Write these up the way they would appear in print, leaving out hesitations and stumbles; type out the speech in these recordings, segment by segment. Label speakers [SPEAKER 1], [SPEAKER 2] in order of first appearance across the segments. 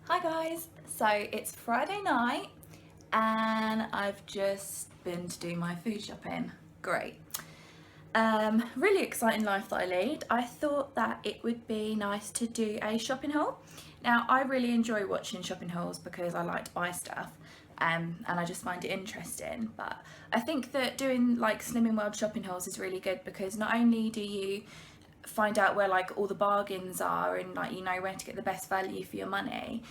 [SPEAKER 1] Hi guys, so it's Friday night and I've just been to do my food shopping. Great. Really exciting life that I lead. I thought that it would be nice to do a shopping haul. Now I really enjoy watching shopping hauls because I like to buy stuff and I just find it interesting, but I think that doing like Slimming World shopping hauls is really good because not only do you find out where like all the bargains are and like you know where to get the best value for your money,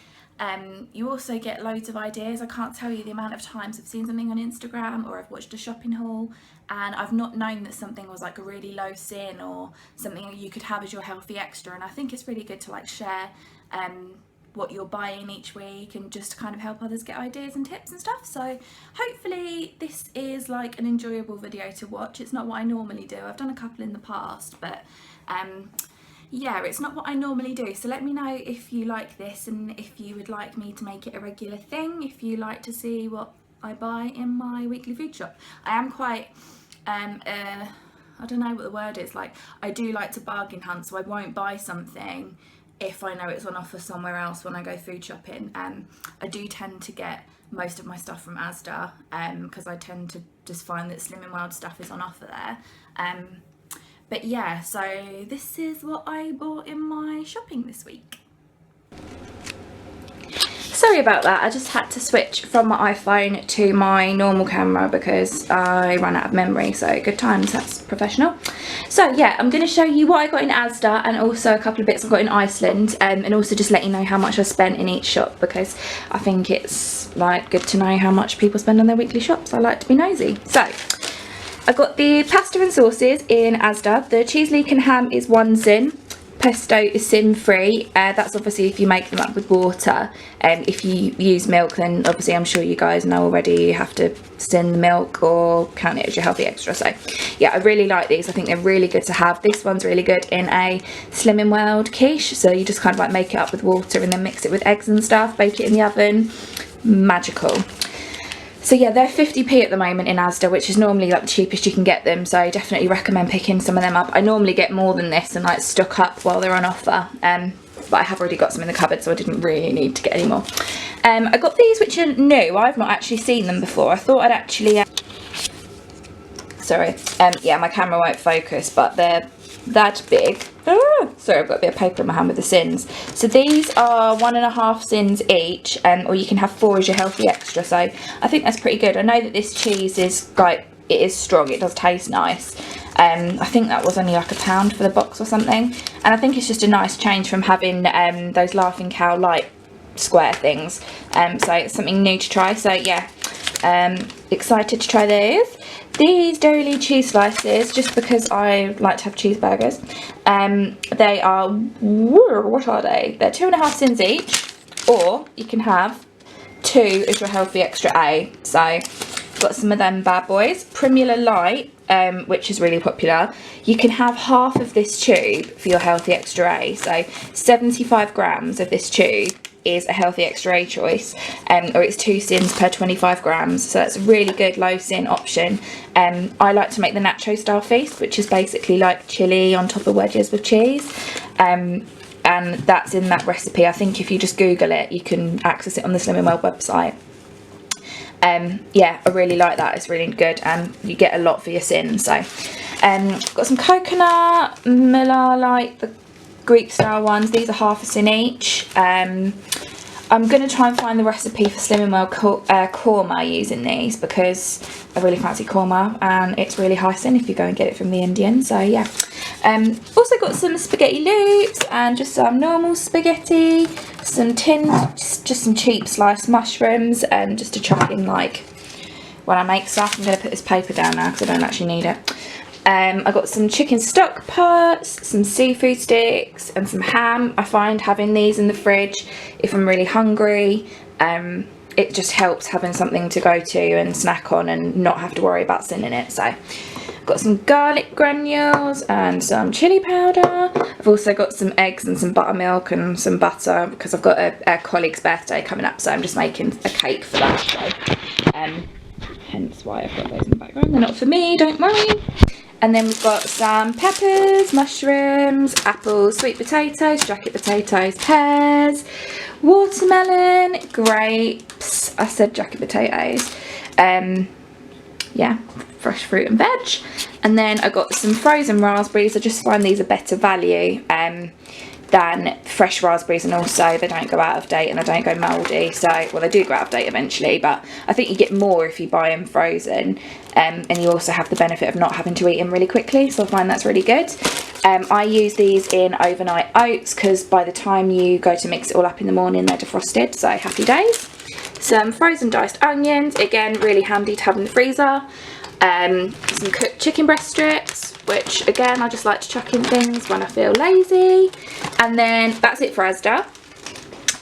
[SPEAKER 1] you also get loads of ideas. I can't tell you the amount of times I've seen something on Instagram or I've watched a shopping haul and I've not known that something was like a really low sin or something you could have as your healthy extra, and I think it's really good to like share what you're buying each week and just kind of help others get ideas and tips and stuff. So hopefully this is like an enjoyable video to watch. It's not what I normally do. I've done a couple in the past, but yeah, it's not what I normally do. So let me know if you like this and if you would like me to make it a regular thing, if you like to see what I buy in my weekly food shop. I am quite I don't know what the word is, like I do like to bargain hunt, so I won't buy something if I know it's on offer somewhere else when I go food shopping. I do tend to get most of my stuff from Asda because I tend to just find that Slimming World stuff is on offer there. But yeah, so this is what I bought in my shopping this week. Sorry about that, I just had to switch from my iPhone to my normal camera because I ran out of memory, so good times, that's professional. So yeah, I'm going to show you what I got in Asda and also a couple of bits I've got in Iceland, and also just let you know how much I spent in each shop because I think it's like good to know how much people spend on their weekly shops. I like to be nosy. So I got the pasta and sauces in Asda. The cheese leek and ham is 1 sin. Pesto is sin free. That's obviously if you make them up with water. If you use milk, then obviously I'm sure you guys know already you have to sin the milk or count it as your healthy extra. So yeah, I really like these. I think they're really good to have. This one's really good in a Slimming World quiche. So you just kind of like make it up with water and then mix it with eggs and stuff, bake it in the oven. Magical. So yeah, they're 50p at the moment in Asda, which is normally like the cheapest you can get them, so I definitely recommend picking some of them up. I normally get more than this and like stock up while they're on offer, but I have already got some in the cupboard, so I didn't really need to get any more. I got these which are new. I've not actually seen them before. I thought I'd actually sorry, yeah, my camera won't focus, but they're that big. Sorry, I've got a bit of paper in my hand with the sins. So these are 1.5 sins each, or you can have 4 as your healthy extra, so I think that's pretty good. I know that this cheese is like, it is strong, it does taste nice. I think that was only like £1 for the box or something, and I think it's just a nice change from having those Laughing Cow light square things, so it's something new to try. So yeah, excited to try those. These Dairy cheese slices, just because I like to have cheeseburgers, they are, what are they? They're 2.5 sins each, or you can have 2 as your healthy extra A. So got some of them bad boys. Primula Light, which is really popular. You can have half of this tube for your healthy extra A. So 75 grams of this tube is a healthy extra A choice, or it's 2 sins per 25 grams, so that's a really good low sin option. I like to make the nacho style feast, which is basically like chili on top of wedges with cheese, and that's in that recipe. I think if you just Google it, you can access it on the Slimming World website. Yeah, I really like that. It's really good and you get a lot for your sins. So got some coconut, Malala, the Greek style ones. These are half a sin each. I'm going to try and find the recipe for Slimming World korma using these because I really fancy korma and it's really high sin if you go and get it from the Indian. So yeah. Also got some spaghetti loops and just some normal spaghetti, some tinned, just some cheap sliced mushrooms, just to chuck in like when I make stuff. I'm going to put this paper down now because I don't actually need it. I got some chicken stock parts, some seafood sticks and some ham. I find having these in the fridge if I'm really hungry, it just helps having something to go to and snack on and not have to worry about sinning it. So got some garlic granules and some chili powder. I've also got some eggs and some buttermilk and some butter because I've got a colleague's birthday coming up, so I'm just making a cake for that. So, hence why I've got those in the background. They're not for me, don't worry. And then we've got some peppers, mushrooms, apples, sweet potatoes, jacket potatoes, pears. watermelon, grapes, I said jacket potatoes, yeah, fresh fruit and veg. And then I got some frozen raspberries. I just find these are better value than fresh raspberries, and also they don't go out of date and they don't go mouldy. So, well, they do go out of date eventually, but I think you get more if you buy them frozen, and you also have the benefit of not having to eat them really quickly, so I find that's really good. I use these in overnight oats because by the time you go to mix it all up in the morning, they're defrosted, so happy days. Some frozen diced onions, again really handy to have in the freezer. Some cooked chicken breast strips, which again I just like to chuck in things when I feel lazy. And then that's it for Asda.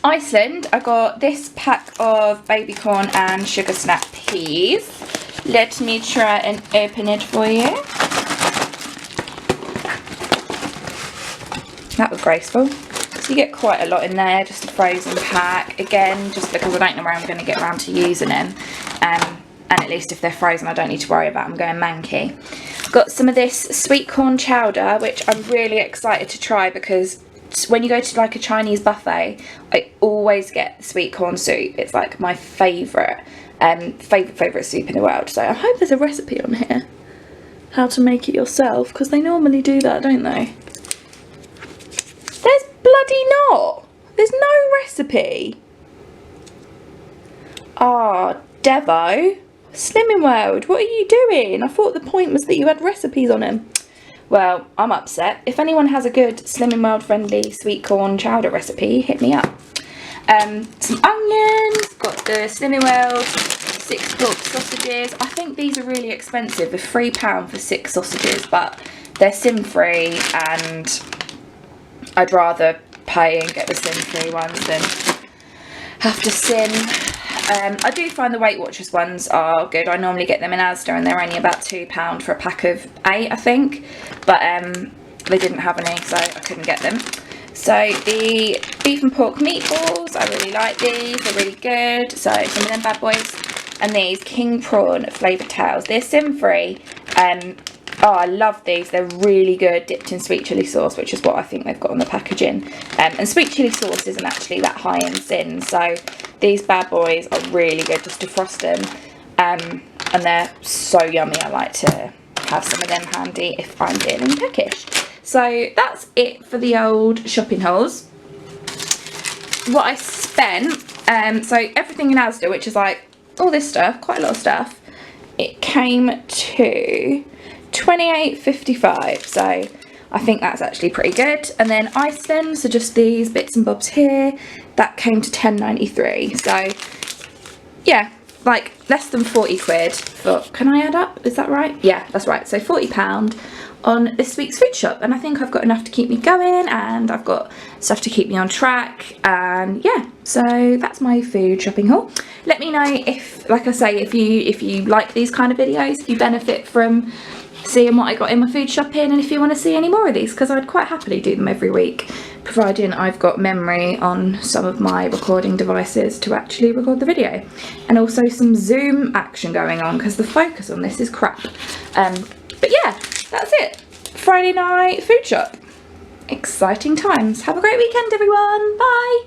[SPEAKER 1] Iceland, I got this pack of baby corn and sugar snap peas. Let me try and open it for you. That was graceful. So you get quite a lot in there, just a frozen pack. Again, just because I don't know where I'm going to get around to using them. And at least if they're frozen, I don't need to worry about them going manky. Got some of this sweet corn chowder, which I'm really excited to try because when you go to like a Chinese buffet, I always get the sweet corn soup. It's like my favourite soup in the world. So I hope there's a recipe on here, how to make it yourself, because they normally do that, don't they? There's bloody not. There's no recipe. Ah, Devo. Slimming World, what are you doing? I thought the point was that you had recipes on them. Well, I'm upset. If anyone has a good Slimming World friendly sweet corn chowder recipe, hit me up. Some onions, got the Slimming World 6 pork sausages. I think these are really expensive. They're £3 for 6 sausages, but they're sin free and I'd rather pay and get the sin free ones than have to sin. I do find the Weight Watchers ones are good. I normally get them in Asda and they're only about £2 for a pack of 8, I think. But they didn't have any, so I couldn't get them. So the beef and pork meatballs, I really like these. They're really good. So some of them bad boys. And these king prawn flavoured tails. They're sin-free. Oh, I love these. They're really good, dipped in sweet chilli sauce, which is what I think they've got on the packaging. And sweet chilli sauce isn't actually that high in sin, so these bad boys are really good just to frost them. And they're so yummy. I like to have some of them handy if I'm feeling peckish. So that's it for the old shopping hauls. What I spent, so everything in Asda, which is like all this stuff, quite a lot of stuff, it came to £28.55, so I think that's actually pretty good. And then Iceland, so just these bits and bobs here, that came to £10.93. So yeah, like less than 40 quid for, can I add up? Is that right? Yeah, that's right. So £40 on this week's food shop, and I think I've got enough to keep me going, and I've got stuff to keep me on track. And yeah, so that's my food shopping haul. Let me know if, like I say, if you like these kind of videos, if you benefit from seeing what I got in my food shopping, and if you want to see any more of these, because I'd quite happily do them every week, providing I've got memory on some of my recording devices to actually record the video, and also some zoom action going on because the focus on this is crap. But yeah, that's it. Friday night food shop. Exciting times. Have a great weekend, everyone. Bye.